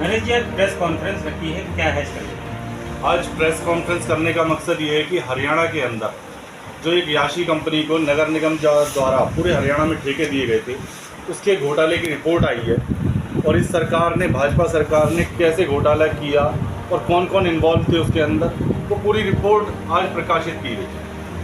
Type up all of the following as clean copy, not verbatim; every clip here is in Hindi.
मैंने जी आज प्रेस कॉन्फ्रेंस रखी है, क्या है इसका? आज प्रेस कॉन्फ्रेंस करने का मकसद ये है कि हरियाणा के अंदर जो एक याशी कंपनी को नगर निगम द्वारा पूरे हरियाणा में ठेके दिए गए थे, उसके घोटाले की रिपोर्ट आई है। और इस सरकार ने, भाजपा सरकार ने कैसे घोटाला किया और कौन कौन इन्वॉल्व थे उसके अंदर, वो पूरी रिपोर्ट आज प्रकाशित की गई।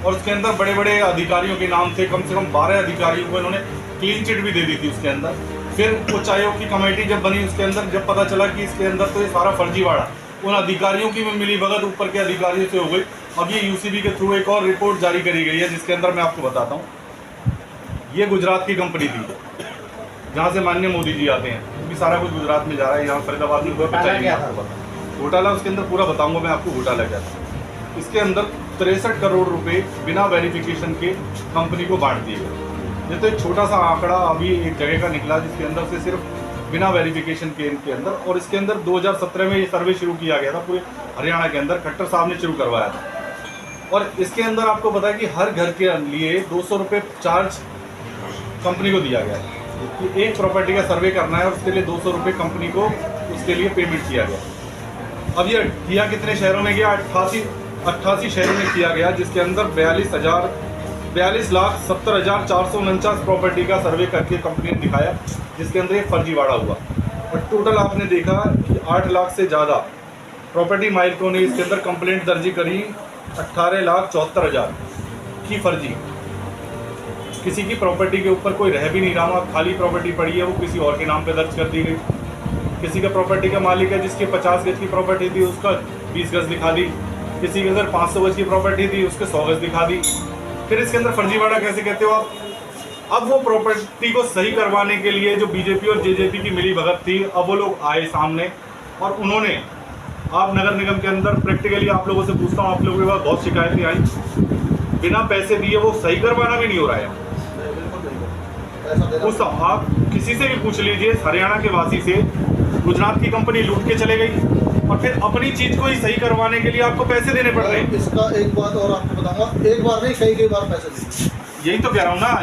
और उसके अंदर बड़े बड़े अधिकारियों के नाम थे, कम से कम 12 अधिकारियों को इन्होंने क्लीन चिट भी दे दी थी उसके अंदर। फिर उच्च आयोग की कमेटी जब बनी, उसके अंदर जब पता चला कि इसके अंदर तो ये सारा फर्जीवाड़ा उन अधिकारियों की मिली भगत ऊपर के अधिकारियों से हो गई। अब ये यूसीबी के थ्रू एक और रिपोर्ट जारी करी गई है, जिसके अंदर मैं आपको बताता हूँ। ये गुजरात की कंपनी थी जहाँ से माननीय मोदी जी आते हैं, क्योंकि सारा कुछ गुजरात में जा रहा है। यहाँ फरीदाबाद में हुआ घोटाला, उसके अंदर पूरा बताऊंगा मैं आपको घोटाला क्या था। इसके अंदर 63 करोड़ रुपए बिना वेरिफिकेशन के कंपनी को बांट दिए गए। ये तो एक छोटा सा आंकड़ा अभी एक जगह का निकला, जिसके अंदर से सिर्फ बिना वेरिफिकेशन के इनके अंदर। और इसके अंदर 2017 में ये सर्वे शुरू किया गया था पूरे हरियाणा के अंदर, खट्टर साहब ने शुरू करवाया था। और इसके अंदर आपको पता है कि हर घर के लिए 200 रुपये चार्ज कंपनी को दिया गया है कि एक प्रॉपर्टी का सर्वे करना है, और उसके लिए 200 रुपये कंपनी को उसके लिए पेमेंट किया गया। अब ये किया कितने शहरों में गया? 88 शहरों में किया गया, जिसके अंदर 42,70,449 प्रॉपर्टी का सर्वे करके कंपनी ने दिखाया, जिसके अंदर ये फर्जीवाड़ा हुआ। और टोटल आपने देखा कि 8 लाख से ज़्यादा प्रॉपर्टी मालिकों ने इसके अंदर कंप्लेंट दर्ज करी। 18,74,000 की फर्जी, किसी की प्रॉपर्टी के ऊपर कोई रह भी नहीं रहा, खाली प्रॉपर्टी पड़ी है, वो किसी और के नाम पे दर्ज कर दी गई। किसी का प्रॉपर्टी का मालिक है जिसकी 50 गज की प्रॉपर्टी थी, उसका 20 गज दिखा दी। किसी के अगर 500 गज की प्रॉपर्टी थी, उसके 100 गज दिखा दी। फिर इसके अंदर फर्जीवाड़ा कैसे कहते हो आप? अब वो प्रॉपर्टी को सही करवाने के लिए जो बीजेपी और जेजेपी की मिली भगत थी, अब वो लोग आए सामने और उन्होंने, आप नगर निगम के अंदर प्रैक्टिकली आप लोगों से पूछता हूँ, आप लोगों के पास बहुत शिकायतें आई, बिना पैसे दिए वो सही करवाना भी नहीं हो रहा है। उस आप किसी से भी पूछ लीजिए, हरियाणा के वासी से, गुजरात की कंपनी लूट के चले गई और फिर अपनी चीज को ही सही करवाने के लिए आपको पैसे देने पड़ रहे हैं। इसका एक बात और आपको बताऊंगा, एक बार नहीं कई बार पैसे दिए। यही तो कह रहा हूँ ना,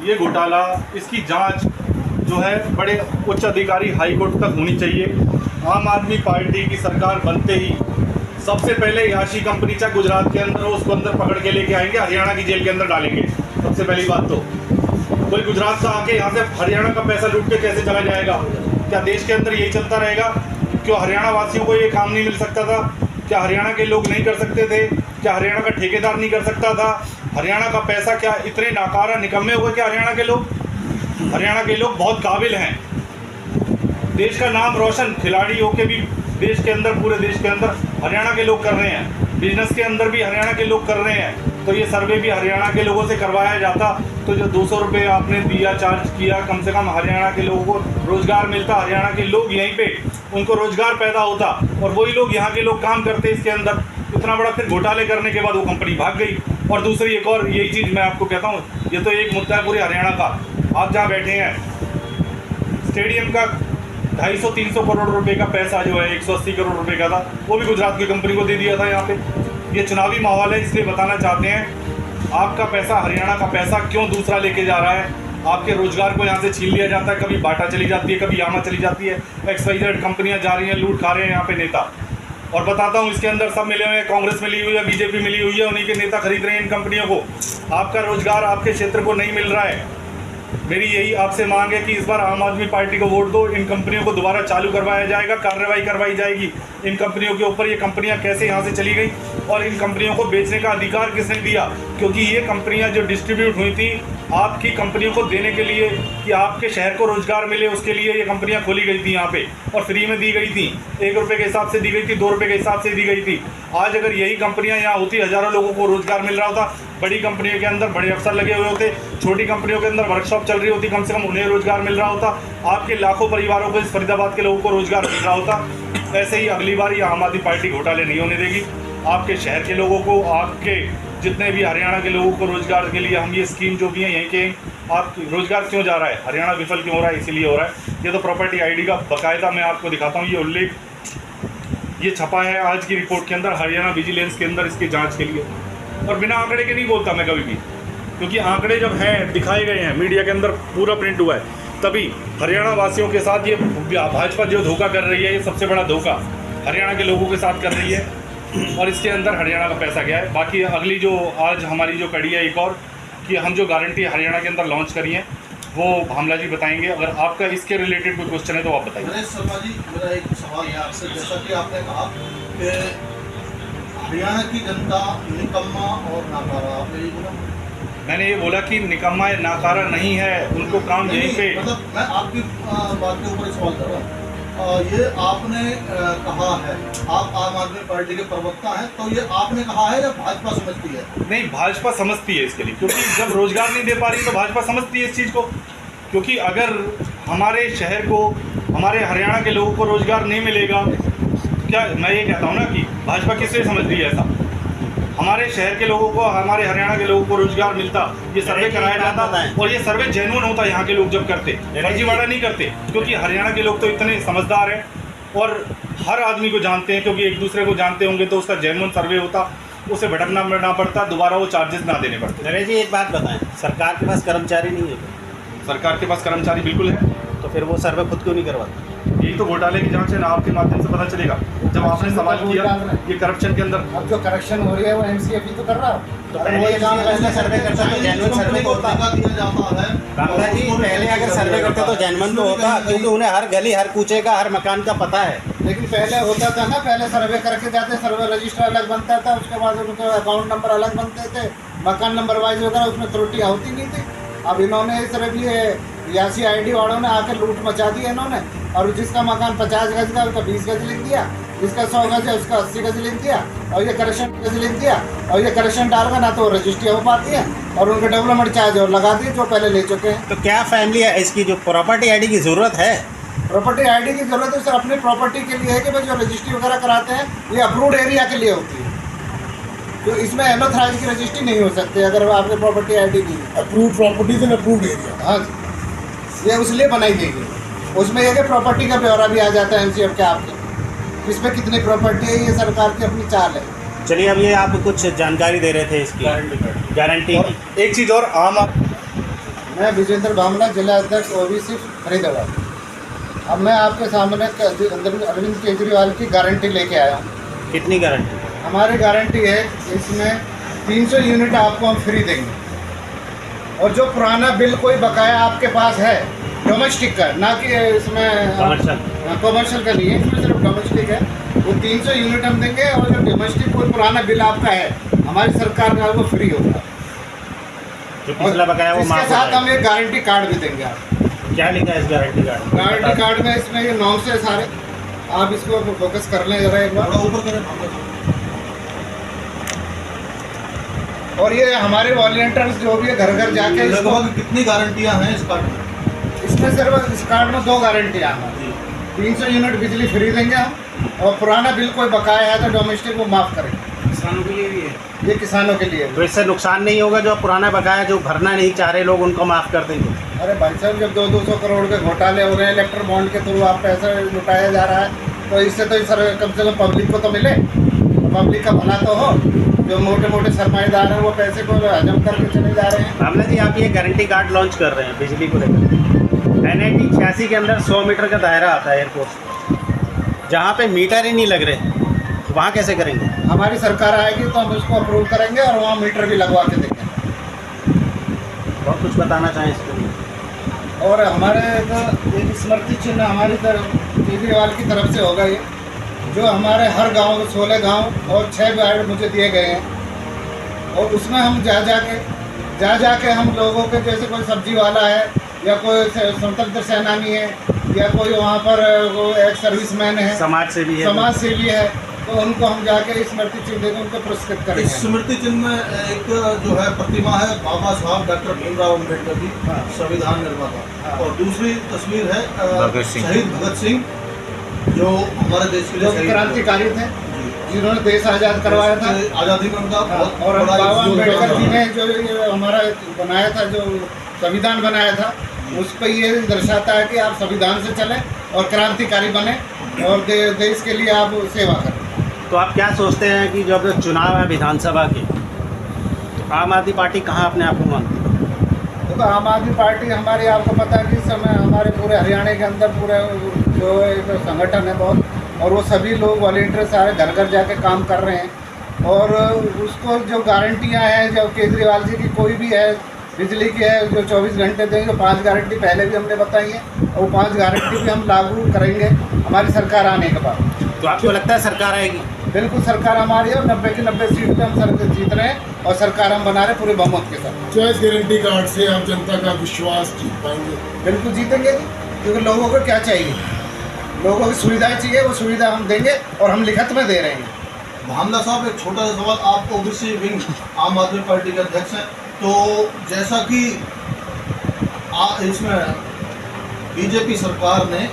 ये घोटाला, इसकी जांच जो है बड़े उच्च अधिकारी हाई कोर्ट तक होनी चाहिए। आम आदमी पार्टी की सरकार बनते ही सबसे पहले याशी कंपनी चाहे गुजरात के अंदर हो, उसको अंदर पकड़ के लेके आएंगे, हरियाणा की जेल के अंदर डालेंगे। सबसे पहली बात तो कोई गुजरात का आके यहाँ से हरियाणा का पैसा लूट के कैसे चला जाएगा? क्या देश के अंदर यही चलता रहेगा? क्यों हरियाणा वासियों को ये काम नहीं मिल सकता था? क्या हरियाणा के लोग नहीं कर सकते थे? क्या हरियाणा का ठेकेदार नहीं कर सकता था? हरियाणा का पैसा, क्या इतने नाकारा निकम्मे हुए क्या हरियाणा के लोग? हरियाणा के लोग बहुत काबिल हैं, देश का नाम रोशन खिलाड़ी होके भी देश के अंदर, पूरे देश के अंदर हरियाणा के लोग कर रहे हैं। बिजनेस के अंदर भी हरियाणा के लोग कर रहे हैं। तो ये सर्वे भी हरियाणा के लोगों से करवाया जाता तो जो 200 रुपये आपने दिया, चार्ज किया, कम से कम हरियाणा के लोगों को रोजगार मिलता, हरियाणा के लोग यहीं पे उनको रोजगार पैदा होता और वही लोग यहाँ के लोग काम करते इसके अंदर। इतना बड़ा फिर घोटाले करने के बाद वो कंपनी भाग गई। और दूसरी एक और यही चीज़ मैं आपको कहता हूँ, ये तो एक मुद्दा है पूरे हरियाणा का। आप जहाँ बैठे हैं, स्टेडियम का 250-300 करोड़ रुपए का पैसा जो है, 180 करोड़ रुपए का था, वो भी गुजरात की कंपनी को दे दिया था। यहाँ पे ये चुनावी माहौल है, इसलिए बताना चाहते हैं आपका पैसा, हरियाणा का पैसा क्यों दूसरा लेके जा रहा है? आपके रोजगार को यहाँ से छीन लिया जाता है, कभी बाटा चली जाती है, कभी यामा चली जाती है, XYZ कंपनियाँ जा रही हैं, लूट खा रहे हैं यहाँ पे नेता। और बताता हूँ, इसके अंदर सब मिले हुए हैं, कांग्रेस मिली हुई है, बीजेपी मिली हुई है, उन्हीं के नेता खरीद रहे हैं इन कंपनियों को। आपका रोजगार आपके क्षेत्र को नहीं मिल रहा है। मेरी यही आपसे मांग है कि इस बार आम आदमी पार्टी को वोट दो। इन कंपनियों को दोबारा चालू करवाया जाएगा, कार्रवाई करवाई जाएगी इन कंपनियों के ऊपर। ये कंपनियां कैसे यहाँ से चली गई और इन कंपनियों को बेचने का अधिकार किसने दिया? क्योंकि ये कंपनियां जो डिस्ट्रीब्यूट हुई थी आपकी कंपनियों को देने के लिए कि आपके शहर को रोजगार मिले, उसके लिए ये कंपनियां खोली गई थी यहाँ पे और फ्री में दी गई थी। 1 रुपये के हिसाब से दी गई थी, 2 रुपये के हिसाब से दी गई थी। आज अगर यही कंपनियां यहाँ होती, हज़ारों लोगों को रोजगार मिल रहा होता। बड़ी कंपनियों के अंदर बड़े अफसर लगे हुए होते, छोटी कंपनियों के अंदर वर्कशॉप चल रही होती, कम से कम उन्हें रोजगार मिल रहा होता। आपके लाखों परिवारों को, इस फरीदाबाद के लोगों को रोजगार मिल रहा होता। ऐसे ही अगली बार ये आम आदमी पार्टी घोटाले नहीं होने देगी। आपके शहर के लोगों को, आपके जितने भी हरियाणा के लोगों को रोजगार के लिए हम ये स्कीम जो भी है यहीं के, आप रोजगार क्यों जा रहा है? हरियाणा विफल क्यों हो रहा है? इसीलिए हो रहा है। ये तो प्रॉपर्टी आईडी का बाकायदा मैं आपको दिखाता हूँ, ये उल्लेख ये छपा है आज की रिपोर्ट के अंदर, हरियाणा विजिलेंस के अंदर, इसकी जांच के लिए। और बिना आंकड़े के नहीं बोलता मैं कभी भी, क्योंकि आंकड़े जब हैं, दिखाए गए हैं, मीडिया के अंदर पूरा प्रिंट हुआ है तभी हरियाणा वासियों के साथ ये भाजपा जो धोखा कर रही है, ये सबसे बड़ा धोखा हरियाणा के लोगों के साथ कर रही है और इसके अंदर हरियाणा का पैसा गया है। बाकी अगली जो आज हमारी जो कड़ी है एक और कि हम जो गारंटी हरियाणा के अंदर लॉन्च करी है वो भामला जी बताएंगे। अगर आपका इसके रिलेटेड कोई क्वेश्चन है तो आप बताइए। नरेश शर्मा जी, मेरा एक सवाल है आपसे। जैसा कि आपने कहा कि हरियाणा की जनता निकम्मा और नाकारा, आपने ये बोला? मैंने ये बोला कि निकम्मा या नाकारा नहीं है, उनको काम यहीं पे। मतलब मैं आपकी बात के ऊपर सवाल कर रहा हूँ। ये आपने कहा है, आप आम आदमी पार्टी के प्रवक्ता हैं, तो ये आपने कहा है या भाजपा समझती है? नहीं, भाजपा समझती है इसके लिए, क्योंकि जब रोजगार नहीं दे पा रही तो भाजपा समझती है इस चीज़ को। क्योंकि अगर हमारे शहर को, हमारे हरियाणा के लोगों को रोजगार नहीं मिलेगा, क्या मैं ये कहता हूँ ना कि भाजपा किस लिए समझ रही है ऐसा। हमारे शहर के लोगों को, हमारे हरियाणा के लोगों को रोजगार मिलता, ये सर्वे कराया जाता और ये सर्वे जेन्युइन होता यहाँ के लोग जब करते, फर्जीवाड़ा नहीं करते। क्योंकि हरियाणा के लोग तो इतने समझदार हैं और हर आदमी को जानते हैं, क्योंकि एक दूसरे को जानते होंगे तो उसका जेन्युइन सर्वे होता, उसे भटकना ना पड़ता, दोबारा वो चार्जेस ना देने पड़ते। नरेश जी एक बात बताएं, सरकार के पास कर्मचारी नहीं है? सरकार के पास कर्मचारी बिल्कुल है, तो फिर वो सर्वे खुद क्यों नहीं करवाता? यही तो घोटाले की जांच है ना, आपके माध्यम से पता चलेगा। जब आपने सवाल किया ये करप्शन के अंदर, अब जो करेक्शन हो रही है वो एमसीएफ ही तो कर रहा है। तो पहले ये काम पहले सर्वे करता तो जेन्युइन सर्वे तो होता। दिया जाता है कामला जी, पहले अगर सर्वे करते तो जेन्युइन तो होता, क्योंकि उन्हें हर गली, हर कूचे का, हर मकान का पता है। लेकिन पहले होता था ना, पहले सर्वे करके जाते, सर्वे रजिस्टर अलग बनता था, उसके बाद उनके अकाउंट नंबर अलग बनते थे, मकान नंबर वाइज वगैरह, उसमें त्रुटियाँ होती नहीं थी। अब इन्होंने सिर्फ ये यासी आईडी वालों ने आकर लूट मचा दी इन्होंने, और जिसका मकान 50 गज का उसका 20 गज लिख दिया, जिसका 100 गज है उसका 80 गज लिख दिया, और ये करेक्शन गज लिख दिया, और ये करेक्शन डालकर ना तो रजिस्ट्री हो पाती है और उनके डेवलपमेंट चार्ज और लगा दिए जो पहले ले चुके हैं। तो क्या फैमिली है इसकी जो प्रॉपर्टी आईडी की ज़रूरत है? प्रॉपर्टी आईडी की जरूरत है सर अपनी प्रॉपर्टी के लिए है कि भाई जो रजिस्ट्री वगैरह कराते हैं ये अप्रूव्ड एरिया के लिए होती है, तो इसमें अनऑथराइज की रजिस्ट्री नहीं हो सकती अगर आपकी प्रॉपर्टी आईडी नहीं है। Approved properties in approved area. हाँ जी, ये उसलिए बनाई गई है। उसमें एक प्रॉपर्टी का ब्यौरा भी आ जाता है एमसीएफ के आपके, इस पर कितनी प्रॉपर्टी है, ये सरकार की अपनी चाल है। चलिए, अब ये आप कुछ जानकारी दे रहे थे इसकी गारंटी और की। एक चीज़ और, आम मैं विजेंद्र भामला, जिला अध्यक्ष ओबीसी फरीदाबाद। अब मैं आपके सामने अरविंद केजरीवाल की गारंटी लेके आया हूँ। कितनी गारंटी? हमारी गारंटी है इसमें 300 यूनिट आपको हम फ्री देंगे, और जो पुराना बिल कोई बकाया आपके पास है डोमेस्टिक का, ना कि इसमें कमर्शियल का नहीं है, इसमें सिर्फ डोमेस्टिक है, वो 300 यूनिट हम देंगे, और जो डोमेस्टिक कोई पुराना बिल आपका है हमारी सरकार का वो फ्री होगा। जो पिछला बकाया वो माफ इसके साथ हम एक गारंटी कार्ड भी देंगे आपको। क्या लिखा है इस गारंटी कार्ड? गारंटी कार्ड में इसमें ये 9 से सारे, आप इसको फोकस कर लें जरा एक बार, ऊपर करें। और ये हमारे वॉलंटियर्स जो भी है घर घर जाके लगभग कितनी गारंटियां हैं इस कार्ड में? इसमें सिर्फ इस कार्ड में 2 गारंटियाँ हैं। 300 यूनिट बिजली फ्री देंगे हम, और पुराना बिल कोई बकाया है तो डोमेस्टिक वो माफ़ करेंगे। किसानों के लिए भी है ये, किसानों के लिए। तो इससे नुकसान नहीं होगा? जो पुराना बकाया जो भरना नहीं चाह रहे लोग उनको माफ़ कर देंगे? अरे भाई साहब, जब 200 करोड़ के घोटाले हो रहे हैं, इलेक्ट्रल बॉन्ड के थ्रू आप पैसा लुटाया जा रहा है, तो इससे तो सर कम से कम पब्लिक को तो मिले, पब्लिक का भला तो हो। जो मोटे मोटे सरमाएदार हैं वो पैसे को हजम करके चले जा रहे हैं। भामला जी, आप ये गारंटी कार्ड लॉन्च कर रहे हैं बिजली को लेकर। NIT 86 के अंदर 100 मीटर का दायरा आता है एयरपोर्ट, जहाँ पे मीटर ही नहीं लग रहे, वहाँ कैसे करेंगे? हमारी सरकार आएगी तो हम उसको अप्रूव करेंगे और वहाँ मीटर भी लगवा के देंगे। बहुत कुछ बताना चाहें इसके लिए? और हमारे एक स्मृति चिन्ह हमारी तरफ केजरीवाल की तरफ से होगा, ये जो हमारे हर गांव 16 गांव और 6 वार्ड मुझे दिए गए हैं, और उसमें हम जा जाके हम लोगों के, जैसे कोई सब्जी वाला है या कोई स्वतंत्र सेनानी है या कोई वहाँ पर वो एक सर्विसमैन है, समाज सेवी है, तो उनको हम जाके स्मृति चिन्ह देकर उनको पुरस्कृत करेंगे। इस स्मृति चिन्ह में एक जो है प्रतिमा है बाबा साहब डॉक्टर भीमराव अम्बेडकर की, संविधान निर्माता, और दूसरी तस्वीर है शहीद भगत सिंह, जो हमारे देश के लिए क्रांतिकारी थे, जिन्होंने देश आज़ाद करवाया था, आज़ादी में उनका और बाबा अम्बेडकर जी ने जो ये हमारा बनाया था, जो संविधान बनाया था, उस पर ये दर्शाता है कि आप संविधान से चलें और क्रांतिकारी बने और देश के लिए आप सेवा करें। तो आप क्या सोचते हैं कि जब चुनाव है विधानसभा के, तो आम आदमी पार्टी कहाँ अपने आप को मानती है? तो लोग आम आदमी पार्टी हमारी, आपको पता है कि इस समय हमारे पूरे हरियाणा के अंदर पूरे जो एक संगठन है बहुत, और वो सभी लोग वॉलेंटियर सारे घर घर जाके काम कर रहे हैं। और उसको जो गारंटियां हैं जो केजरीवाल जी की कोई भी है, बिजली की है जो 24 घंटे देंगे, 5 गारंटी पहले भी हमने बताई है, और वो 5 गारंटी भी हम लागू करेंगे हमारी सरकार आने के बाद। तो आपको लगता है सरकार आएगी? बिल्कुल सरकार हमारी है, और 90 की 90 सीट पे हम सरकार जीत रहे हैं, और सरकार हम बना रहे हैं पूरे बहुमत के साथ। चॉइस गारंटी कार्ड से आप जनता का विश्वास जीत पाएंगे? बिल्कुल जीतेंगे जी, क्योंकि लोगों को क्या चाहिए, लोगों की सुविधाएं चाहिए, वो सुविधा हम देंगे और हम लिखित में दे रहे हैं। भामला साहब, एक छोटा सा सवाल, आप ओबीसी विंग आम आदमी पार्टी के अध्यक्ष हैं, तो जैसा कि इसमें बीजेपी सरकार ने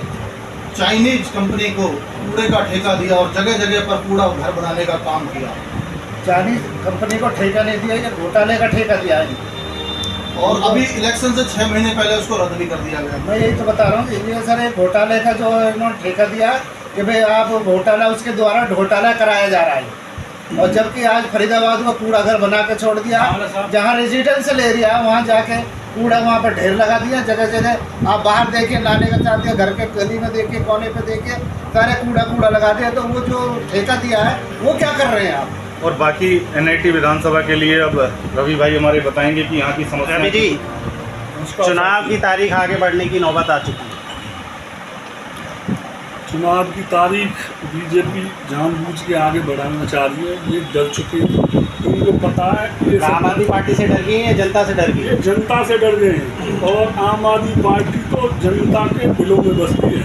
चाइनीज कंपनी को कूड़े का ठेका दिया और जगह जगह पर कूड़ा घर बनाने का काम किया। चाइनीज कंपनी को ठेका नहीं दिया, ये घोटाले का ठेका दिया है, और अभी इलेक्शन से 6 महीने पहले उसको रद्द भी कर दिया गया। मैं यही तो बता रहा हूँ कि ये सर एक घोटाले का जो इन्होंने ठेका दिया कि भाई आप घोटाला, उसके द्वारा घोटाला कराया जा रहा है। और जबकि आज फरीदाबाद को कूड़ा घर बना के छोड़ दिया, जहाँ रेजिडेंशियल एरिया है वहाँ जाके कूड़ा वहाँ पर ढेर लगा दिया, जगह जगह आप बाहर देखिए, नाले का साथ या घर के गली में देखिए, कोने पे देखिए, सारे कूड़ा लगा दिया। तो वो जो ठेका दिया है वो क्या कर रहे हैं आप? और बाकी एनआईटी विधानसभा के लिए अब रवि भाई हमारे बताएंगे कि यहाँ की समस्या। रवि जी, चुनाव की तारीख आगे बढ़ने की नौबत आ चुकी है। चुनाव की तारीख बीजेपी जानबूझ के आगे बढ़ाना चाह रही है, ये डर चुके हैं, उनको पता है कि आम आदमी पार्टी से डर गई है, जनता से डर गई है? जनता से डर गए हैं, और आम आदमी पार्टी तो जनता के दिलों में बसती है।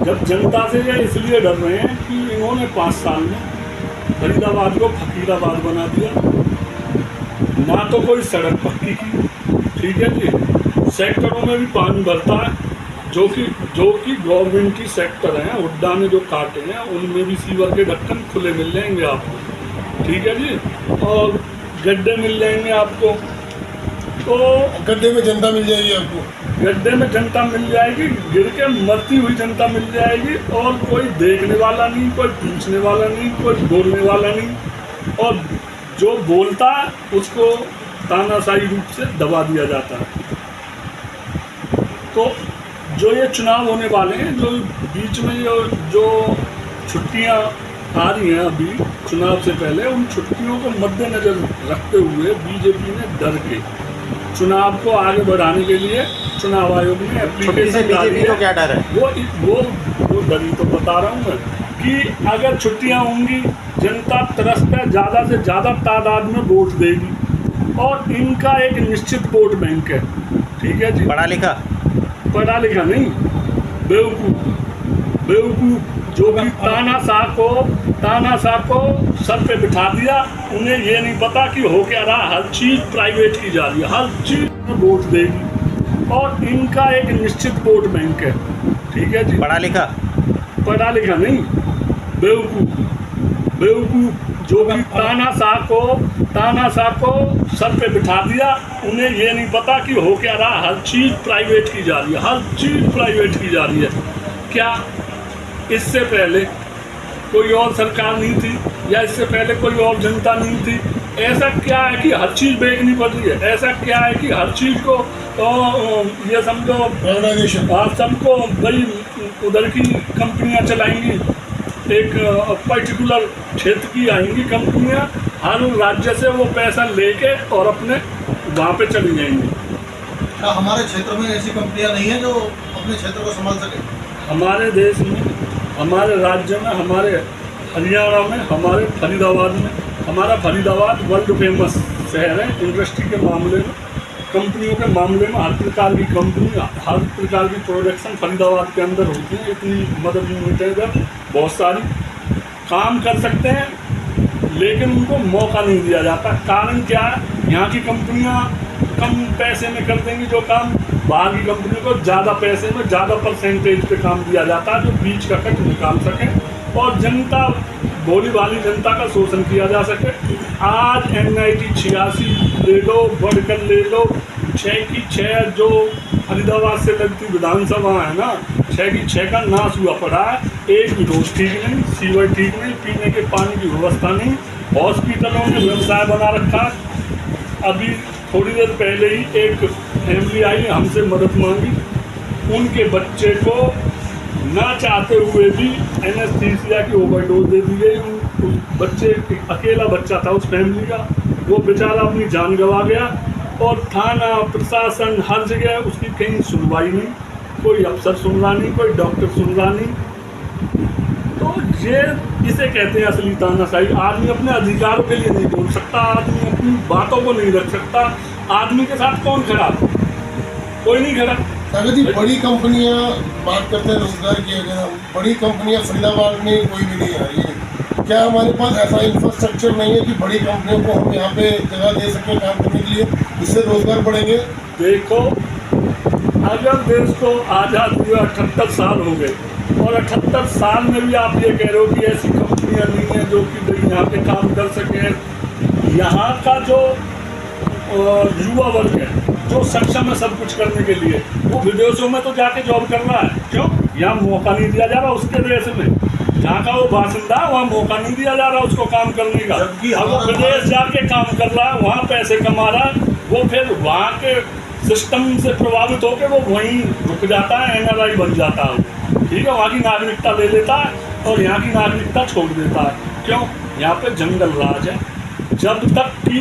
जब जनता से ये इसलिए डर रहे हैं कि इन्होंने 5 साल में फरीदाबाद को फकीराबाद बना दिया, ना तो कोई सड़क पक्की की, ठीक है जी, सेक्टरों में भी पानी भरता है, जो कि गवर्नमेंट की सेक्टर हैं, हुड्डा में जो काटे हैं उनमें भी सीवर के ढक्कन खुले मिल जाएंगे आपको, ठीक है जी, और गड्ढे मिल जाएंगे आपको। तो गड्ढे में जनता मिल जाएगी आपको, गड्ढे में जनता मिल जाएगी, गिर के मरती हुई जनता मिल जाएगी, और कोई देखने वाला नहीं, कोई पूछने वाला नहीं, कोई बोलने वाला नहीं, और जो बोलता है उसको तानाशाही रूप से दबा दिया जाता है। तो जो ये चुनाव होने वाले हैं, जो बीच में जो छुट्टियां आ रही हैं अभी चुनाव से पहले, उन छुट्टियों को मद्देनजर रखते हुए बीजेपी ने डर के चुनाव को आगे बढ़ाने के लिए चुनाव आयोग ने एप्लीकेशन डाली है। तो क्या डर है? वो डर ही तो बता रहा हूँ मैं, कि अगर छुट्टियां होंगी जनता तरस पे ज़्यादा से ज़्यादा तादाद में वोट देगी, और इनका एक निश्चित वोट बैंक है, ठीक है जी। पढ़ा लिखा नहीं, बेवकूफ़ जो कि तानाशाह को सर पे बिठा दिया, उन्हें ये नहीं पता कि हो क्या रहा, हर चीज़ प्राइवेट की जा रही है, हर चीज़ में वोट देगी, और इनका एक निश्चित वोट बैंक है, ठीक है जी। पढ़ा लिखा नहीं, बेवकूफ़ जो कि तानाशाह को सर पे बिठा दिया, उन्हें ये नहीं पता कि हो क्या रहा, हर चीज़ प्राइवेट की जा रही है, हर चीज़ प्राइवेट की जा रही है। क्या इससे पहले कोई और सरकार नहीं थी, या इससे पहले कोई और जनता नहीं थी? ऐसा क्या है कि हर चीज़ बेचनी पड़ रही है? ऐसा क्या है कि हर चीज़ को ये समझो सबको भाई उधर की कंपनियां चलाएंगी, एक पर्टिकुलर क्षेत्र की आएंगी कंपनियां, हर राज्य से वो पैसा लेके और अपने वहाँ पे चली जाएंगी। क्या हमारे क्षेत्र में ऐसी कंपनियां नहीं है जो अपने क्षेत्र को संभाल सके? हमारे देश में, हमारे राज्य में, हमारे हरियाणा में, हमारे फरीदाबाद में, हमारा फरीदाबाद वर्ल्ड फेमस शहर है इंडस्ट्री के मामले में, कंपनियों के मामले में। हर प्रकार की कंपनी, हर प्रकार की प्रोडक्शन फरीदाबाद के अंदर होती है। इतनी मदद यूनिटें बहुत सारी काम कर सकते हैं, लेकिन उनको मौका नहीं दिया जाता। कारण क्या है? यहाँ की कंपनियाँ कम पैसे में कर देंगी जो काम, बाहर की कंपनी को ज़्यादा पैसे में, ज़्यादा परसेंटेज पे काम दिया जाता है, जो बीच का कट निकाल सके और जनता, भोली भाली जनता का शोषण किया जा सके। आज NIT 86 ले लो, बढ़कर ले लो, 6 की 6 जो फरीदाबाद से लगती विधानसभा है ना, 6 की 6 का नाश हुआ पड़ा है। एक भी रोड ठीक नहीं, सीवर ठीक नहीं, पीने के पानी की व्यवस्था नहीं, हॉस्पिटलों में व्यवसाय बना रखा है। अभी थोड़ी देर पहले ही एक फैमिली आई हमसे मदद मांगी, उनके बच्चे को ना चाहते हुए भी एनेस्थीसिया की ओवरडोज दे दी गई। उस बच्चे, अकेला बच्चा था उस फैमिली का, वो बेचारा अपनी जान गंवा गया और थाना प्रशासन हर जगह उसकी कहीं सुनवाई नहीं, कोई अफसर सुन रहा नहीं, कोई डॉक्टर सुन रहा नहीं। तो ये इसे कहते हैं असली तानाशाही। आदमी अपने अधिकारों के लिए नहीं बोल सकता, आदमी अपनी बातों को नहीं रख सकता। आदमी के साथ कौन खड़ा? कोई नहीं खड़ा। सागर जी, बड़ी कंपनियां, बात करते हैं रोजगार की, अगर हम बड़ी कंपनियां फरीदाबाद में कोई भी नहीं आ रही है, क्या हमारे पास ऐसा इंफ्रास्ट्रक्चर नहीं है कि बड़ी कंपनियों को हम यहाँ पे जगह दे सकें काम करने के लिए, इससे रोजगार बढ़ेंगे? देखो, अगर देश को आज़ाद हुए 78 साल हो गए और 78 साल में भी आप ये कह रहे हो कि ऐसी कंपनियां नहीं हैं जो कि यहाँ पे काम कर सकें। यहाँ का जो युवा वर्ग है, जो सक्षम है सब कुछ करने के लिए, वो विदेशों में तो जाके जॉब कर रहा है। क्यों? यहाँ मौका नहीं दिया जा रहा उसके देश में, जहाँ का वो बासिंदा है वहाँ मौका नहीं दिया जा रहा उसको काम करने का। अब वो विदेश जाके काम कर रहा है, वहाँ पैसे कमा रहा है, वो फिर वहाँ के सिस्टम से प्रभावित होकर वो वहीं रुक जाता है, NRI बन जाता है, ठीक है, वहाँ की नागरिकता ले लेता है और यहाँ की नागरिकता छोड़ देता है। क्यों? यहाँ पे जंगल राज है। जब तक कि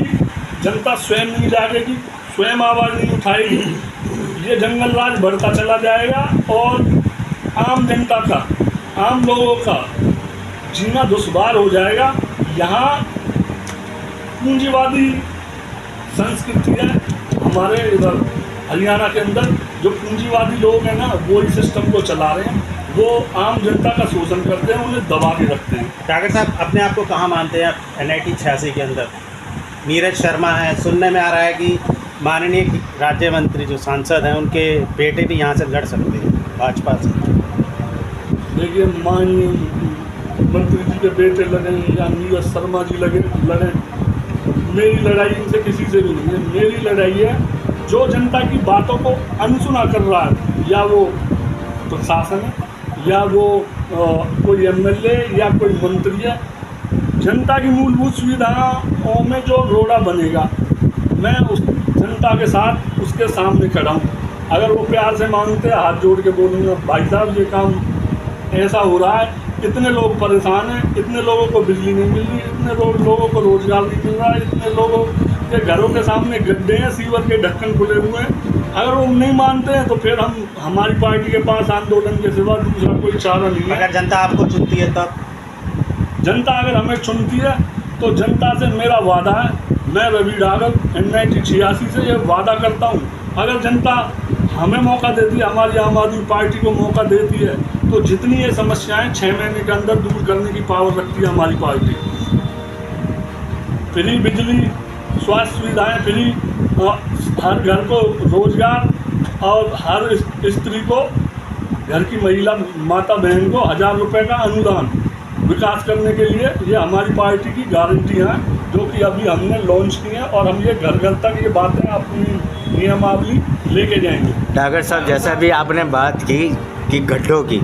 जनता स्वयं नहीं जागेगी, स्वयं आवाज़ नहीं उठाएगी, ये जंगल राज बढ़ता चला जाएगा और आम जनता का, आम लोगों का जीना दुश्वार हो जाएगा। यहाँ पूंजीवादी संस्कृति है हमारे इधर हरियाणा के अंदर, जो पूंजीवादी लोग हैं ना, वो इस सिस्टम को चला रहे हैं, वो आम जनता का शोषण करते हैं, उन्हें दबा के रखते हैं। डागर साहब, अपने आप को कहाँ मानते हैं आप? NIT 86 के अंदर नीरज शर्मा है, सुनने में आ रहा है कि माननीय राज्य मंत्री जो सांसद हैं उनके बेटे भी यहाँ से लड़ सकते हैं भाजपा से। देखिए, माननीय मंत्री जी के बेटे लड़े या नीरज शर्मा जी लड़े, मेरी लड़ाई इनसे किसी से भी नहीं है। मेरी लड़ाई है जो जनता की बातों को अनसुना कर रहा है, या वो प्रशासन है या वो कोई MLA या कोई मंत्री है। जनता की मूलभूत सुविधाओं में जो रोड़ा बनेगा, मैं उस जनता के साथ उसके सामने खड़ा हूँ। अगर वो प्यार से मांगते हैं, हाथ जोड़ के बोलूँगा, भाई साहब ये काम ऐसा हो रहा है, इतने लोग परेशान हैं, इतने लोगों को बिजली नहीं मिल रही, इतने लोगों को रोजगार नहीं मिल रहा है, इतने लोगों के घरों के सामने गड्ढे हैं, सीवर के ढक्कन खुले हुए हैं। अगर वो नहीं मानते हैं तो फिर हमारी पार्टी के पास आंदोलन के सिवा दूसरा कोई चारा नहीं है। अगर जनता आपको चुनती है तब? जनता अगर हमें चुनती है तो जनता से मेरा वादा है, मैं रवि डागर NIT 86 से ये वादा करता हूँ, अगर जनता हमें मौका देती है, हमारी आम आदमी पार्टी को मौका देती है, तो जितनी ये समस्याएं 6 महीने के अंदर दूर करने की पावर रखती है हमारी पार्टी। फ्री बिजली, स्वास्थ्य सुविधाएं फ्री, हर घर को रोजगार और हर स्त्री को, घर की महिला माता बहन को 1000 रुपये का अनुदान विकास करने के लिए ये हमारी पार्टी की गारंटी है, जो कि अभी हमने लॉन्च की है और हम ये घर घर तक ये बातें अपनी नियमावली लेके जाएंगे। डागर साहब, जैसा भी आपने बात की कि गड्ढों की,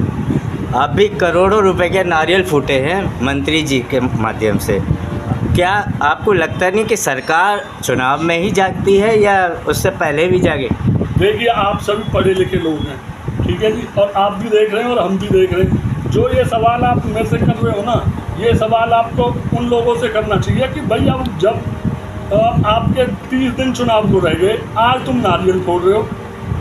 अभी करोड़ों रुपए के नारियल फूटे हैं मंत्री जी के माध्यम से। क्या आपको लगता नहीं कि सरकार चुनाव में ही जागती है या उससे पहले भी जागे? देखिए, आप सभी पढ़े लिखे लोग हैं, ठीक है जी, और आप भी देख रहे हैं और हम भी देख रहे हैं। जो ये सवाल आप मेरे से कर रहे हो ना, ये सवाल आपको उन लोगों से करना चाहिए कि भाई अब जब आपके 30 दिन चुनाव को रह गए, आज तुम नारियल फोड़ रहे हो।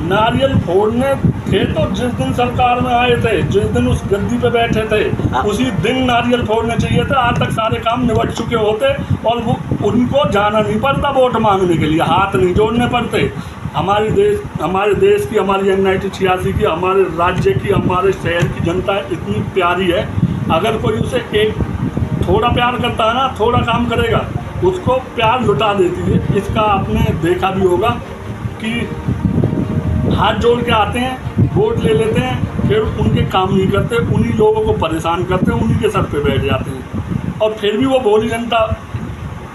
नारियल फोड़ने थे तो जिस दिन सरकार में आए थे, जिस दिन उस गद्दी पे बैठे थे, उसी दिन नारियल फोड़ने चाहिए थे। आज तक सारे काम निबट चुके होते और वो उनको जाना नहीं पड़ता वोट मांगने के लिए, हाथ नहीं जोड़ने पड़ते। हमारे देश की, हमारी NIT 86 की, हमारे राज्य की, हमारे शहर की जनता इतनी प्यारी है, अगर कोई उसे एक थोड़ा प्यार करता है ना, थोड़ा काम करेगा, उसको प्यार लुटा देती है। इसका आपने देखा भी होगा कि हाथ जोड़ के आते हैं, वोट ले लेते हैं, फिर उनके काम नहीं करते, उन्हीं लोगों को परेशान करते हैं, उन्हीं के सर पे बैठ जाते हैं, और फिर भी वो भोली जनता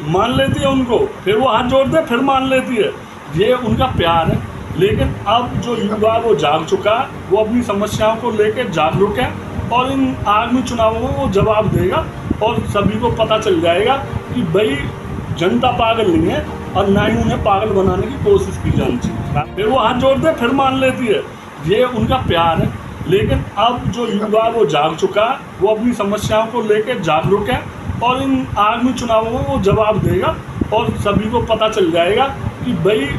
मान लेती है उनको, फिर वो हाथ जोड़ते हैं, फिर मान लेती है। ये उनका प्यार है। लेकिन अब जो युवा वो जाग चुका है, वो अपनी समस्याओं को लेकर जागरूक है और इन आगामी चुनावों में वो जवाब देगा और सभी को पता चल जाएगा कि भाई जनता पागल नहीं है, और ना ही उन्हें पागल बनाने की कोशिश की जानी चाहिए। फिर वो हाथ जोड़ते फिर मान लेती है, ये उनका प्यार है। लेकिन अब जो युवा वो जाग चुका है, वो अपनी समस्याओं को लेकर जागरूक है और इन आगामी चुनावों में वो जवाब देगा और सभी को पता चल जाएगा कि भाई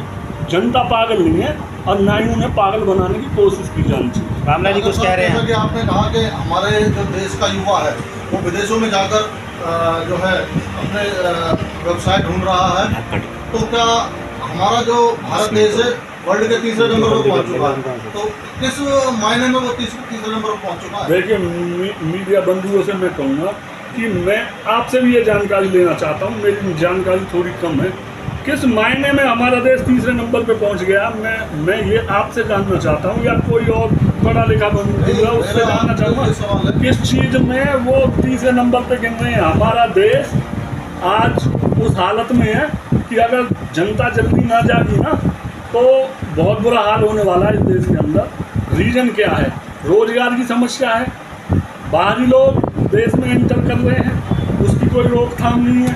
जनता पागल नहीं है और ना ही उन्हें पागल बनाने की कोशिश की जानी चाहिए। रामला जी कुछ कह रहे हैं। जैसा कि आपने कहा कि हमारे जो देश का युवा है वो विदेशों में जाकर जो है अपने व्यवसाय ढूंढ रहा है, तो क्या हमारा जो भारत देश है वर्ल्ड के तीसरे नंबर पर पहुंच चुका है, तो किस मायने में वो तीसरे नंबर पर पहुंच चुका है? देखिए, मीडिया बंधुओं से मैं कहूँगा कि मैं आपसे भी ये जानकारी लेना चाहता हूँ, मेरी जानकारी थोड़ी कम है, किस मायने में हमारा देश तीसरे नंबर पे पहुंच गया, मैं ये आपसे जानना चाहता हूँ, या कोई और पढ़ा लिखा बंधु उससे जानना चाहूँगा किस चीज़ में वो तीसरे नंबर पे गिन रहे हैं। हमारा देश आज उस हालत में है कि अगर जनता जल्दी ना जागी ना तो बहुत बुरा हाल होने वाला है इस देश के अंदर। रीज़न क्या है? रोजगार की समस्या है, बाहरी लोग देश में एंटर कर रहे हैं, उसकी कोई रोकथाम नहीं है।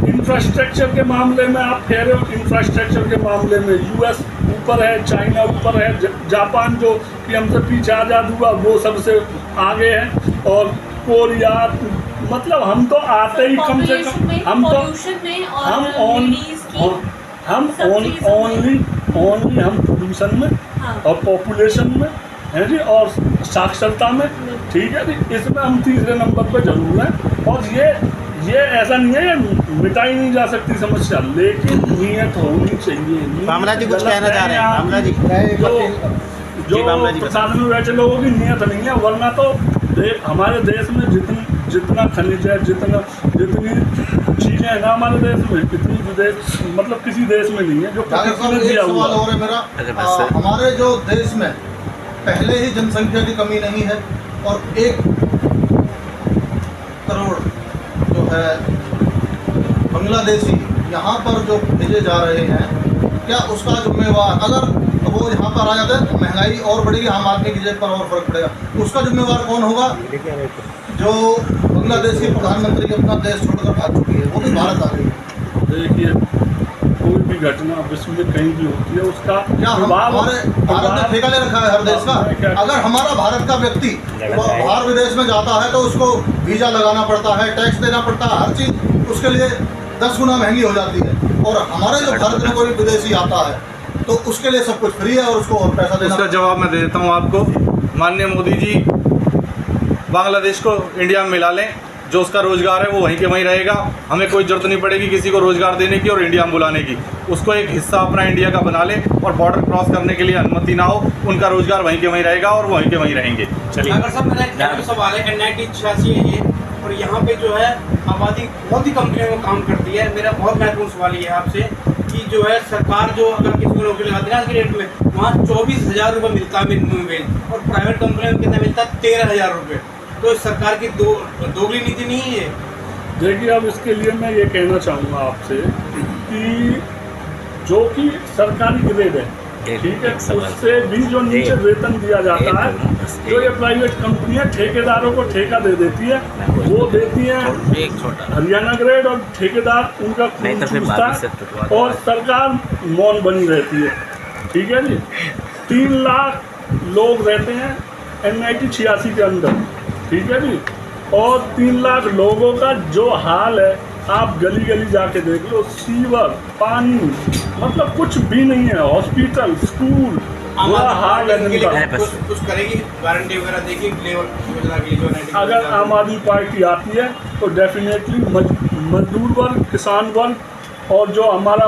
इंफ्रास्ट्रक्चर के मामले में आप कह रहे हो, इंफ्रास्ट्रक्चर के मामले में यूएस ऊपर है, चाइना ऊपर है, जापान जो कि हमसे पीछे आज़ाद हुआ वो सबसे आगे है, और कोरिया, मतलब हम तो आते ही कम से कम हम पोल्यूशन में और पॉपुलेशन में है जी, और साक्षरता में, ठीक है जी, इसमें हम तीसरे नंबर पे जरूर हैं। और ये ऐसा नहीं है, ये मिटाई नहीं जा सकती समस्या, लेकिन नियत होनी चाहिए। रामला जी कुछ कहना चाह रहे हैं। रामला जी जो प्रशासन में बैठे लोगों की नियत नहीं है, वरना तो हमारे देश में जितना खनिज है, जितनी चीज़ें हैं ना हमारे देश में, इतनी विदेश मतलब किसी देश में नहीं है जो किसी ने दिया हुआ है। मेरा हमारे जो देश में पहले ही जनसंख्या की कमी नहीं है और 1 करोड़ जो है बांग्लादेशी यहाँ पर जो भेजे जा रहे हैं, क्या उसका जिम्मेवार, अगर वो यहाँ पर आ जाते हैं तो महंगाई और बढ़ेगी, आम आदमी की जेब पर और फर्क पड़ेगा, उसका जिम्मेवार कौन होगा? जो बांग्लादेश की प्रधानमंत्री अपना देश छोड़कर भाग चुकी है, वो भी भारत आ गई है। देखिए, कोई भी घटना विश्व में कहीं भी होती है, उसका क्या हमारे भारत ने ठेका ले रखा है हर देश का? अगर हमारा भारत का व्यक्ति बाहर विदेश में जाता है तो उसको वीज़ा लगाना पड़ता है, टैक्स देना पड़ता है, हर चीज़ उसके लिए 10 गुना महंगी हो जाती है। और हमारे जो भारत में कोई विदेशी आता है तो उसके लिए सब कुछ फ्री है और उसको और पैसा देना। उसका जवाब मैं दे देता हूँ आपको। माननीय मोदी जी बांग्लादेश को इंडिया में मिला लें, जो उसका रोज़गार है वो वहीं के वहीं रहेगा, हमें कोई ज़रूरत नहीं पड़ेगी किसी को रोज़गार देने की और इंडिया में बुलाने की। उसको एक हिस्सा अपना इंडिया का बना ले और बॉर्डर क्रॉस करने के लिए अनुमति ना हो, उनका रोज़गार वहीं के वहीं रहेगा और वहीं के वहीं रहेंगे। चलिए, अगर सब मेरा एक सवाल है, NIT-86 है ये, और यहाँ पे जो है आबादी बहुत ही कंपनियों में काम करती है। मेरा बहुत महत्वपूर्ण सवाल ये है आपसे कि जो है सरकार जो अगर किसी को नौकरी लगाती है ना आज के डेट में, वहाँ 24,000 रुपये मिलता है मिनिमम वेज, और प्राइवेट कंपनी में कितना मिलता है? 13,000 रुपये। तो सरकार की दोगली नीति नहीं है ये? देखिए, अब इसके लिए मैं ये कहना चाहूँगा आपसे कि जो कि सरकारी ग्रेड है, ठीक है, उससे भी जो नीचे वेतन दिया जाता है, जो ये प्राइवेट कंपनियां ठेकेदारों को ठेका दे देती है, वो देती है हरियाणा ग्रेड, और ठेकेदार उनका पूछता है और सरकार मौन बनी रहती है। ठीक है जी, 3 लाख लोग रहते हैं NIT-86 के अंदर, ठीक है जी, और 3 लाख लोगों का जो हाल है आप गली गली जाके देख लो, सीवर, पानी, मतलब कुछ भी नहीं है, हॉस्पिटल, स्कूल, बुरा हाल है। कुछ करेगी, गारंटी वगैरह देगी योजना के लिए? अगर आम आदमी पार्टी आती है तो डेफिनेटली मजदूर वर्ग, किसान वर्ग, और जो हमारा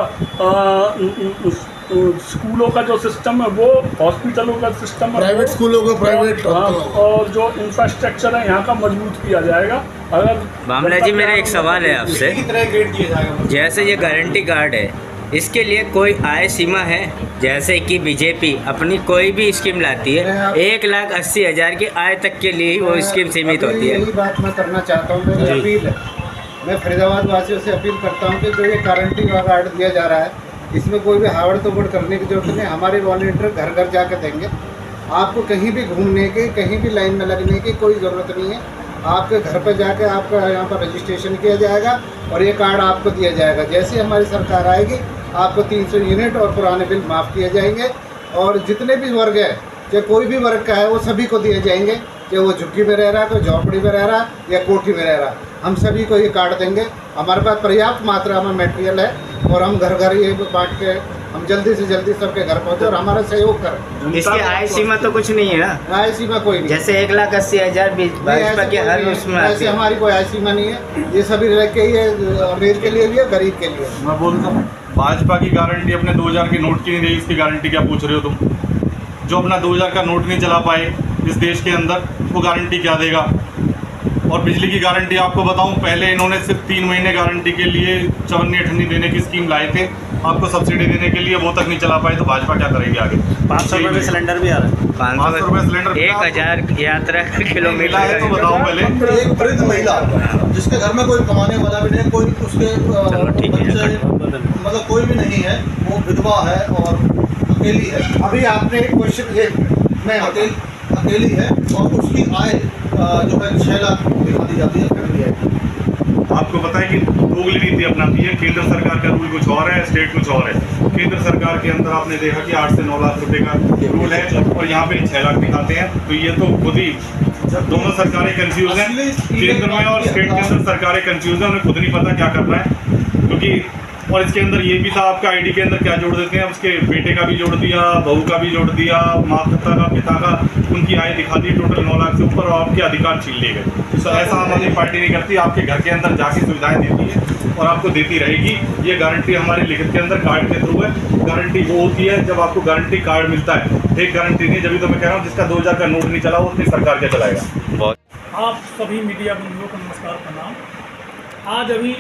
स्कूलों का जो सिस्टम है, वो हॉस्पिटलों का सिस्टम है, प्राइवेट स्कूलों का प्राइवेट, और जो इंफ्रास्ट्रक्चर है यहाँ का मजबूत किया जाएगा। अगर मामला जी, मेरा एक सवाल है आपसे, किस तरह ग्रेड दिया जाएगा? जैसे ये गारंटी कार्ड है, इसके लिए कोई आय सीमा है? जैसे कि बीजेपी अपनी कोई भी स्कीम लाती है 1,80,000 की आय तक के लिए ही वो स्कीम सीमित होती है। यही बात मैं करना चाहता हूँ, मेरी अपील है, मैं फरीदाबाद वासियों से अपील करता हूँ कि जो ये गारंटी कार्ड दिया जा रहा है, इसमें कोई भी हावड़ तोड़ करने की जरूरत नहीं। हमारे वॉलंटियर घर घर जाकर देंगे, आपको कहीं भी घूमने की, कहीं भी लाइन में लगने की कोई ज़रूरत नहीं है। आपके घर पर जाकर आपका यहाँ पर रजिस्ट्रेशन किया जाएगा और ये कार्ड आपको दिया जाएगा। जैसे हमारी सरकार आएगी आपको 300 यूनिट और पुराने बिल माफ़ किए जाएंगे। और जितने भी वर्ग है, चाहे कोई भी वर्ग का है, वो सभी को दिए जाएंगे, चाहे वो झुग्गी में रह रहा है, कोई झोपड़ी में रह रहा या कोठी में रह रहा, हम सभी को ये कार्ड देंगे। हमारे पास पर्याप्त मात्रा में मटेरियल है और हम घर घर ये बांट के हम जल्दी से जल्दी सबके घर पहुँचे और हमारा सहयोग करें। इसकी आय सीमा तो कुछ नहीं है ना? आय सीमा कोई नहीं, जैसे 1,80,000 भाजपा के हर उसमें आती ऐसे है। हमारी कोई आय सीमा नहीं है, ये सभी रह के ही है, अमीर के लिए भी है, गरीब के लिए। मैं बोलता हूँ, भाजपा की गारंटी अपने 2000 के नोट की नहीं रही, इसकी गारंटी क्या पूछ रहे हो तुम? जो अपना 2000 का नोट नहीं चला पाए इस देश के अंदर, वो गारंटी क्या देगा? और बिजली की गारंटी आपको बताऊं, पहले इन्होंने सिर्फ 3 महीने गारंटी के लिए चवन्नी अठन्नी देने की स्कीम लाए थे, आपको सब्सिडी देने के लिए, वो तक नहीं चला पाए, तो भाजपा क्या करेगी आगे? 500 रुपये में सिलेंडर भी आ रहा है। 500 रुपये सिलेंडर, 1000 यात्रा मिला किलोमीटर है तो बताओ पहले। एक वृद्ध महिला जिसके घर में कोई कमाने वाला भी नहीं, कोई उसके ठीक है, बच्चे मतलब कोई भी नहीं है, वो विधवा है और अकेली है। अभी आपने एक क्वेश्चन मैं अकेली है और उसकी आय जो है 6 लाख दिखा दी जाती है। आपको पता है कि दोगली नीति अपनाती है केंद्र सरकार का रूल कुछ और है, स्टेट कुछ और है। केंद्र सरकार के अंदर आपने देखा कि 8 से 9 लाख रुपए का रूल है और यहाँ पे 6 लाख दिखाते हैं, तो ये तो खुद ही दोनों सरकारें कंफ्यूज हैं, केंद्र में और स्टेट के अंदर सरकारें कंफ्यूज हैं, उन्हें खुद नहीं पता क्या करना है। क्योंकि और इसके अंदर ये भी था, आपका आईडी के अंदर क्या जोड़ देते हैं, उसके बेटे का भी जोड़ दिया, बहू का भी जोड़ दिया, माता का, पिता का, उनकी आय दिखा दी टोटल 9 लाख से ऊपर और आपके अधिकार छीन लिए गए। तो ऐसा आम आदमी पार्टी नहीं करती, आपके घर के अंदर जाके सुविधाएं देती है और आपको देती रहेगी। ये गारंटी हमारी लिखित के अंदर कार्ड के थ्रू है। गारंटी वो होती है जब आपको गारंटी कार्ड मिलता है, एक गारंटी नहीं। जब तो मैं कह रहा हूँ, जिसका 2000 का नोट नहीं चला वो अपनी सरकार क्या चलाएगा? आप सभी मीडिया बंधुओं को नमस्कार प्रणाम। आज अभी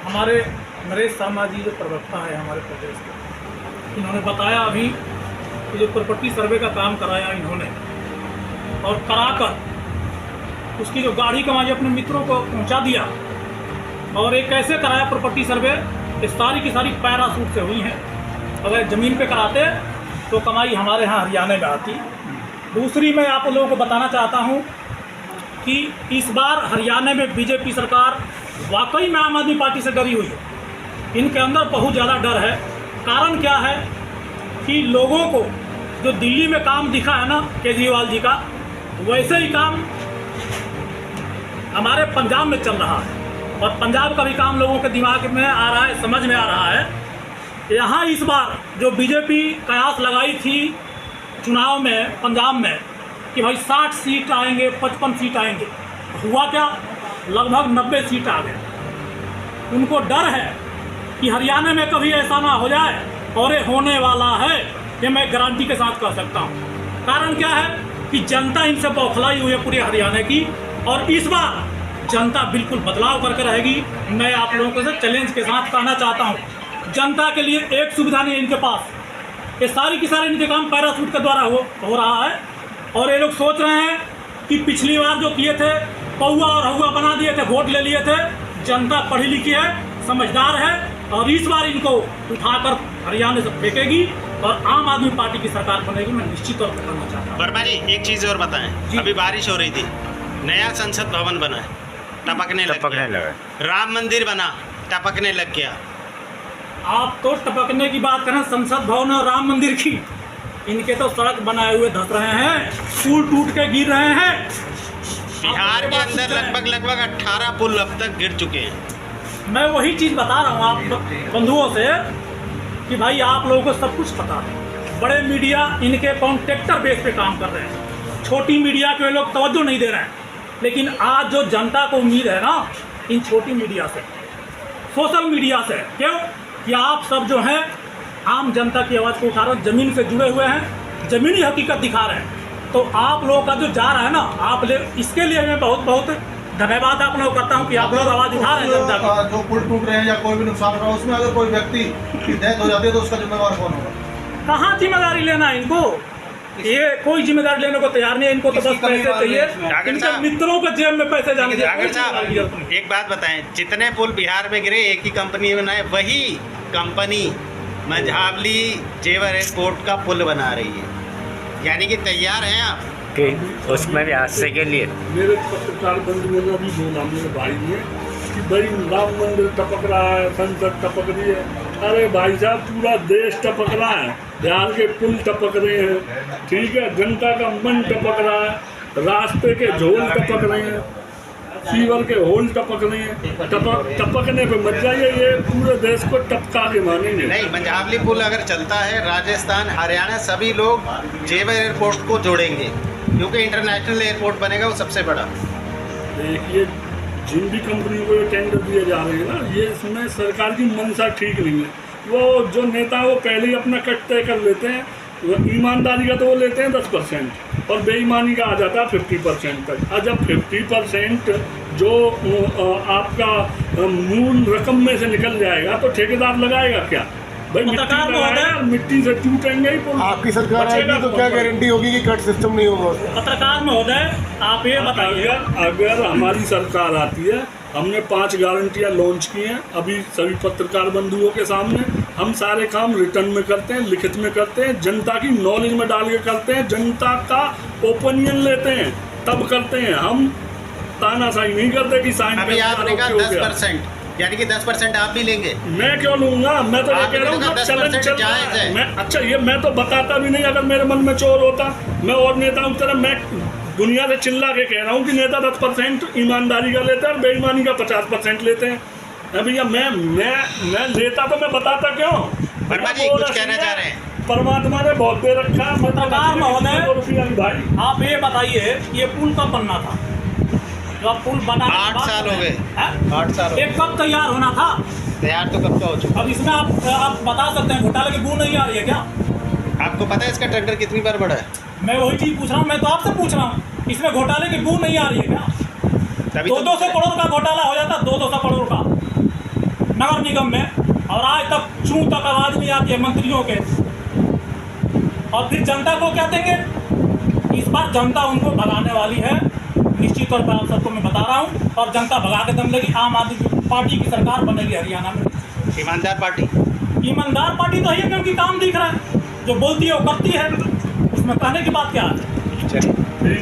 हमारे नरेश शर्मा जी जो प्रवक्ता है हमारे प्रदेश के, इन्होंने बताया अभी कि जो प्रॉपर्टी सर्वे का काम कराया इन्होंने और कराकर उसकी जो गाढ़ी कमाई अपने मित्रों को पहुंचा दिया, और एक कैसे कराया प्रॉपर्टी सर्वे, ये सारी की सारी पैरासूट से हुई हैं। अगर ज़मीन पे कराते तो कमाई हमारे यहाँ हरियाणा में आती। दूसरी मैं आप लोगों को बताना चाहता हूँ कि इस बार हरियाणा में बीजेपी सरकार वाकई में आम आदमी पार्टी से डरी हुई है। इनके अंदर बहुत ज़्यादा डर है। कारण क्या है कि लोगों को जो दिल्ली में काम दिखा है ना केजरीवाल जी का, वैसे ही काम हमारे पंजाब में चल रहा है और पंजाब का भी काम लोगों के दिमाग में आ रहा है, समझ में आ रहा है। यहाँ इस बार जो बीजेपी कयास लगाई थी चुनाव में पंजाब में कि भाई 60 सीट आएंगे, 55 सीट आएंगे, हुआ क्या? लगभग 90 सीट आ गए। उनको डर है कि हरियाणा में कभी ऐसा ना हो जाए, और ये होने वाला है, ये मैं गारंटी के साथ कह सकता हूँ। कारण क्या है कि जनता इनसे बौखलाई हुई है पूरे हरियाणा की, और इस बार जनता बिल्कुल बदलाव करके रहेगी। मैं आप लोगों से चैलेंज के साथ कहना चाहता हूँ, जनता के लिए एक सुविधा नहीं है इनके पास, ये सारी की सारी इनके काम पैरासूट के द्वारा हो रहा है। और ये लोग सोच रहे हैं कि पिछली बार जो किए थे पौआ और हौआ बना दिए थे, वोट ले लिए थे। जनता पढ़ी लिखी है, समझदार है, और इस बार इनको उठाकर हरियाणा से फेंकेगी और आम आदमी पार्टी की सरकार बनेगी। मैं निश्चित तौर पर करना चाहता हूँ। वर्मा जी, एक चीज़ और बताएं, अभी बारिश हो रही थी, नया संसद भवन बना है, टपकने लगा। राम मंदिर बना, टपकने लग गया। आप तो टपकने की बात करें, संसद भवन और राम मंदिर की, इनके तो सड़क बनाए हुए धस रहे हैं, पुल टूट के गिर रहे हैं। बिहार के अंदर लगभग 18 पुल अब तक गिर चुके हैं। मैं वही चीज़ बता रहा हूँ आप बंधुओं से कि भाई आप लोगों को सब कुछ पता है। बड़े मीडिया इनके कॉन्ट्रैक्टर बेस पे काम कर रहे हैं, छोटी मीडिया के लोग तवज्जो नहीं दे रहे हैं। लेकिन आज जो जनता को उम्मीद है ना इन छोटी मीडिया से, सोशल मीडिया से, क्यों कि आप सब जो हैं आम जनता की आवाज़ को उठा रहे हैं, ज़मीन से जुड़े हुए हैं, ज़मीनी हकीकत दिखा रहे हैं। तो आप लोगों का जो जा रहा है ना, आप ले इसके लिए मैं बहुत बहुत धन्यवाद आप लोग करता हूँ कि आप लोग आवाज़ उठा रहे हैं जनता की। जो पुल टूट रहे हैं या कोई भी नुकसान हो रहा है, उसमें अगर कोई व्यक्ति की डेथ हो जाती है तो उसका जिम्मेवार कौन होगा? कहाँ जिम्मेदारी लेना है इनको? ये कोई जिम्मेदारी लेने को तैयार नहीं है। इनको तो बस पैसे चाहिए, इनके मित्रों के जेब में पैसे जाने चाहिए। एक बात बताएं, जितने पुल बिहार में गिरे एक ही कंपनी बनाए, वही कंपनी मझावली जेवर एयरपोर्ट का पुल बना रही है। यानी कि तैयार हैं आप कि उसमें भी हादसे के लिए। मेरे पत्रकार बंधुओं ने भी बोला, मेरे भाई ने, कि भाई राम मंदिर टपक रहा है, संसद टपक रही है। अरे भाई साहब, पूरा देश टपक रहा है, बिहार के पुल टपक रहे हैं, ठीक है, जनता का मन टपक रहा है, रास्ते के झोल टपक रहे हैं, सीवर के होल टपक रहे हैं। टपकने पे मत जाइए, ये पूरे देश को टपका के मानेंगे। नहीं, मंझावली पुल अगर चलता है, राजस्थान, हरियाणा सभी लोग जेवर एयरपोर्ट को जोड़ेंगे, क्योंकि इंटरनेशनल एयरपोर्ट बनेगा वो सबसे बड़ा। देखिए, जिन भी कंपनियों को ये टेंडर दिए जा रहे हैं ना, ये इसमें सरकार की मंशा ठीक नहीं है। वो जो नेता वो पहले ही अपना कट तय कर लेते हैं, वो ईमानदारी का तो वो लेते हैं 10% और बेईमानी का आ जाता है 50% तक। और जब 50% जो आपका मूल रकम में से निकल जाएगा तो ठेकेदार लगाएगा क्या? भाई मिट्टी से टूटेंगे ही पुल। आपकी सरकार आएगी तो क्या गारंटी होगी कि कट सिस्टम नहीं होगा? पत्रकार महोदय, आप ये बताइए, अगर हमारी सरकार आती है, हमने 5 गारंटियां लॉन्च की हैं अभी सभी पत्रकार बंधुओं के सामने। हम सारे काम रिटर्न में करते हैं, लिखित में करते हैं, जनता की नॉलेज में डाल के करते हैं, जनता का ओपिनियन लेते हैं, तब करते हैं। हम तानाशाही नहीं करते कि साइन अभी आपने कहा 10%, यानी कि 10% आप भी लेंगे। मैं क्यों लूंगा? मैं तो ये कह रहा हूँ चलन चल रहा है। मैं अच्छा, ये मैं तो बताता भी नहीं। अगर मेरे मन में चोर होता, मैं और नेताओं की तरह मैं दुनिया से चिल्ला के कह रहा हूँ कि नेता 10% ईमानदारी का लेते हैं और बेईमानी का 50% लेते हैं। भैया मैं लेता तो मैं बताता क्यों? वर्मा जी कुछ कहना चाह रहे हैं? परमात्मा ने बहुत दे रखा है। पत्रकार महोदय, भाई आप ये बताइए, ये पुल कब बनना था? जब पुल बना 8 साल हो गए। 8 साल ये कब तैयार होना था? तैयार तो कब का हो चुका। अब इसमें आप बता सकते हैं घोटाले की बू नहीं आ रही है क्या? आपको पता है इसका टेंडर कितनी बार बढ़ा है? मैं वही चीज़ पूछ रहा हूँ, मैं तो आपसे पूछ रहा हूँ, इसमें घोटाले की बू नहीं आ रही है क्या? 200 करोड़ का घोटाला हो जाता, 200 करोड़ का नगर निगम में, और आज तक चूं तक आवाज़ नहीं आती है मंत्रियों के। और फिर जनता को क्या देंगे? इस बार जनता उनको भगाने वाली है, निश्चित तौर पर आप सबको मैं बता रहा हूँ। और जनता भगा के दम लेगी। आम आदमी पार्टी की सरकार बनेगी हरियाणा में। ईमानदार पार्टी, ईमानदार पार्टी तो है, क्योंकि काम दिख रहा है, जो बोलती है वो करती है। उसमें कहने की बात क्या है? ठीक है।